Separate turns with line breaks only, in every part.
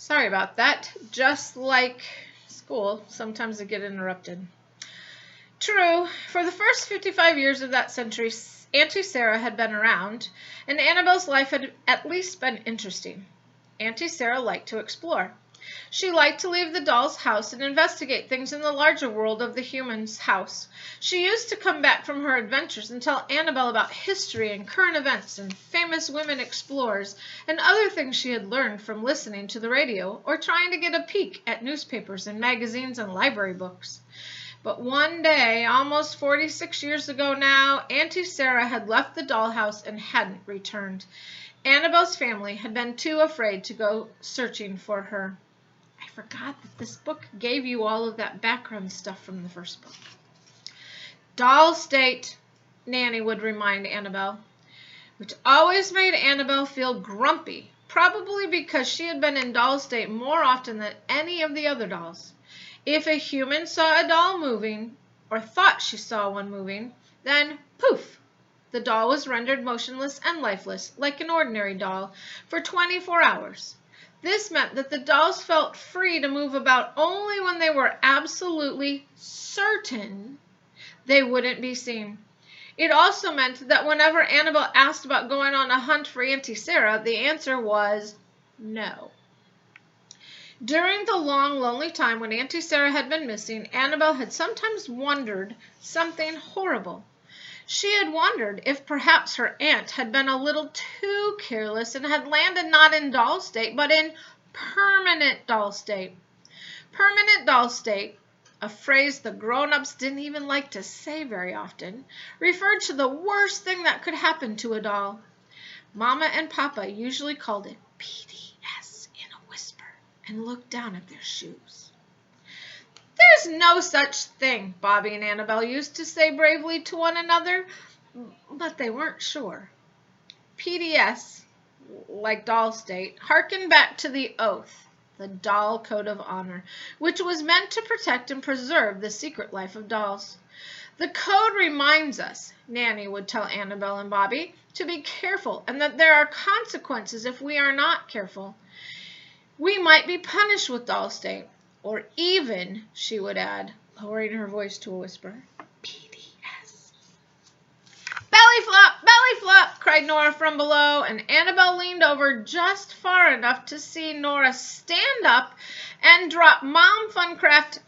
Sorry about that. Just like school, sometimes I get interrupted. True, for the first 55 years of that century, Auntie Sarah had been around, and Annabelle's life had at least been interesting. Auntie Sarah liked to explore. She liked to leave the doll's house and investigate things in the larger world of the human's house. She used to come back from her adventures and tell Annabelle about history and current events and famous women explorers and other things she had learned from listening to the radio or trying to get a peek at newspapers and magazines and library books. But one day, almost 46 years ago now, Auntie Sarah had left the dollhouse and hadn't returned. Annabelle's family had been too afraid to go searching for her. I forgot that this book gave you all of that background stuff from the first book. Doll State, Nanny would remind Annabelle, which always made Annabelle feel grumpy, probably because she had been in Doll State more often than any of the other dolls. If a human saw a doll moving, or thought she saw one moving, then poof, the doll was rendered motionless and lifeless, like an ordinary doll, for 24 hours. This meant that the dolls felt free to move about only when they were absolutely certain they wouldn't be seen. It also meant that whenever Annabelle asked about going on a hunt for Auntie Sarah, the answer was no. During the long, lonely time when Auntie Sarah had been missing, Annabelle had sometimes wondered something horrible. She had wondered if perhaps her aunt had been a little too careless and had landed not in Doll State, but in Permanent Doll State. Permanent Doll State, a phrase the grown-ups didn't even like to say very often, referred to the worst thing that could happen to a doll. Mama and Papa usually called it PDS in a whisper and looked down at their shoes. There's no such thing, Bobby and Annabelle used to say bravely to one another, but they weren't sure. PDS, like Doll State, harkened back to the oath, the Doll Code of Honor, which was meant to protect and preserve the secret life of dolls. The code reminds us, Nanny would tell Annabelle and Bobby, to be careful and that there are consequences if we are not careful. We might be punished with Doll State, or even, she would add, lowering her voice to a whisper, PDS. Belly flop, cried Nora from below, and Annabelle leaned over just far enough to see Nora stand up and drop Mom Funcraft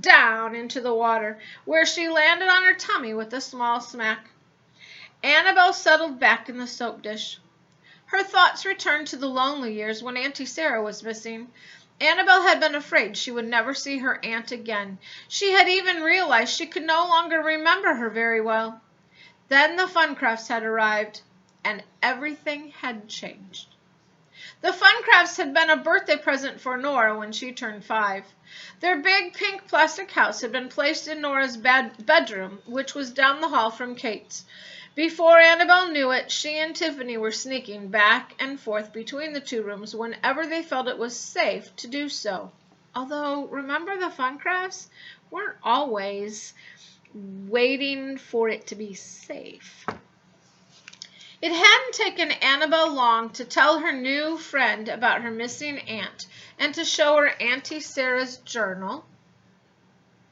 down into the water, where she landed on her tummy with a small smack. Annabelle settled back in the soap dish. Her thoughts returned to the lonely years when Auntie Sarah was missing. Annabelle had been afraid she would never see her aunt again. She had even realized she could no longer remember her very well. Then the Funcrafts had arrived, and everything had changed. The Funcrafts had been a birthday present for Nora when she turned 5. Their big pink plastic house had been placed in Nora's bedroom, which was down the hall from Kate's. Before Annabelle knew it, she and Tiffany were sneaking back and forth between the two rooms whenever they felt it was safe to do so. Although, remember, the Funcrafts weren't always waiting for it to be safe. It hadn't taken Annabelle long to tell her new friend about her missing aunt and to show her Auntie Sarah's journal.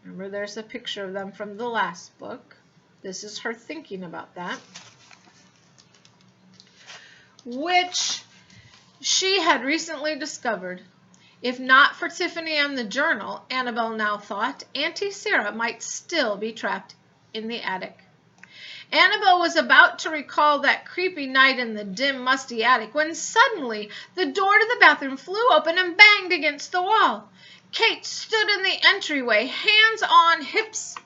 Remember, there's a picture of them from the last book. This is her thinking about that, which she had recently discovered. If not for Tiffany and the journal, Annabelle now thought, Auntie Sarah might still be trapped in the attic. Annabelle was about to recall that creepy night in the dim, musty attic when suddenly the door to the bathroom flew open and banged against the wall. Kate stood in the entryway, hands on hips.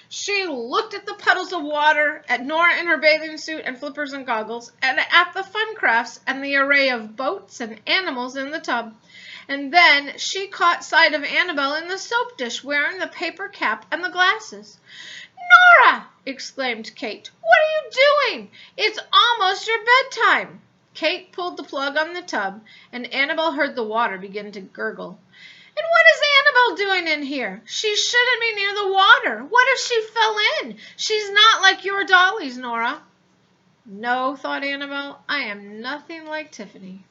She looked at the puddles of water, at Nora in her bathing suit and flippers and goggles, and at the Funcrafts and the array of boats and animals in the tub. And then she caught sight of Annabelle in the soap dish wearing the paper cap and the glasses. Nora! Exclaimed Kate. What are you doing? It's almost your bedtime. Kate pulled the plug on the tub, and Annabelle heard the water begin to gurgle. And what is Annabelle doing in here? She shouldn't be near the water. What if she fell in? She's not like your dollies, Nora. No, thought Annabelle, I am nothing like Tiffany.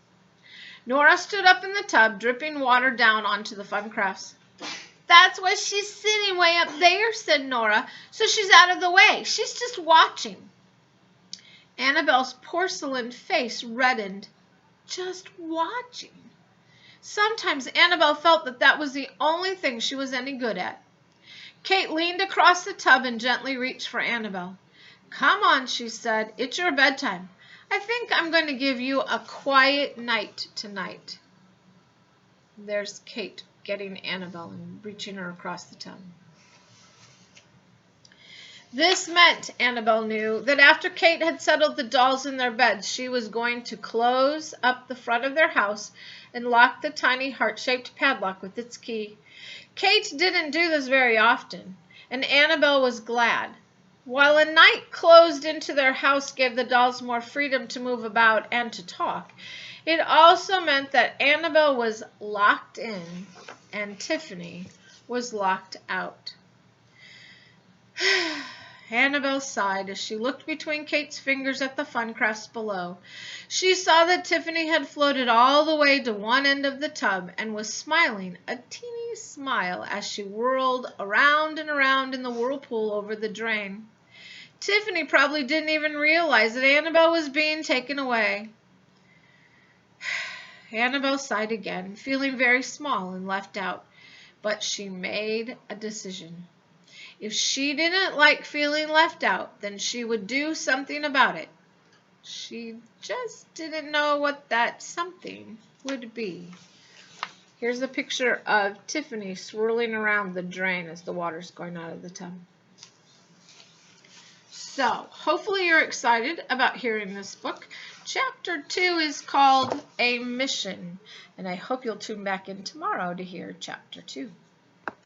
Nora stood up in the tub, dripping water down onto the fun crafts. That's why she's sitting way up there, said Nora, so she's out of the way. She's just watching. Annabelle's porcelain face reddened. Just watching. Sometimes Annabelle felt that that was the only thing she was any good at. Kate leaned across the tub and gently reached for Annabelle. Come on, she said. It's your bedtime. I think I'm going to give you a quiet night tonight. There's Kate getting Annabelle and reaching her across the tub. This meant, Annabelle knew, that after Kate had settled the dolls in their beds, she was going to close up the front of their house and lock the tiny heart-shaped padlock with its key. Kate didn't do this very often, and Annabelle was glad. While a night closed into their house gave the dolls more freedom to move about and to talk, it also meant that Annabelle was locked in and Tiffany was locked out. Annabelle sighed as she looked between Kate's fingers at the fun crafts below. She saw that Tiffany had floated all the way to one end of the tub and was smiling a teeny smile as she whirled around and around in the whirlpool over the drain. Tiffany probably didn't even realize that Annabelle was being taken away. Annabelle sighed again, feeling very small and left out, but she made a decision. If she didn't like feeling left out, then she would do something about it. She just didn't know what that something would be. Here's a picture of Tiffany swirling around the drain as the water's going out of the tub. So, hopefully you're excited about hearing this book. Chapter 2 is called A Mission, and I hope you'll tune back in tomorrow to hear Chapter 2.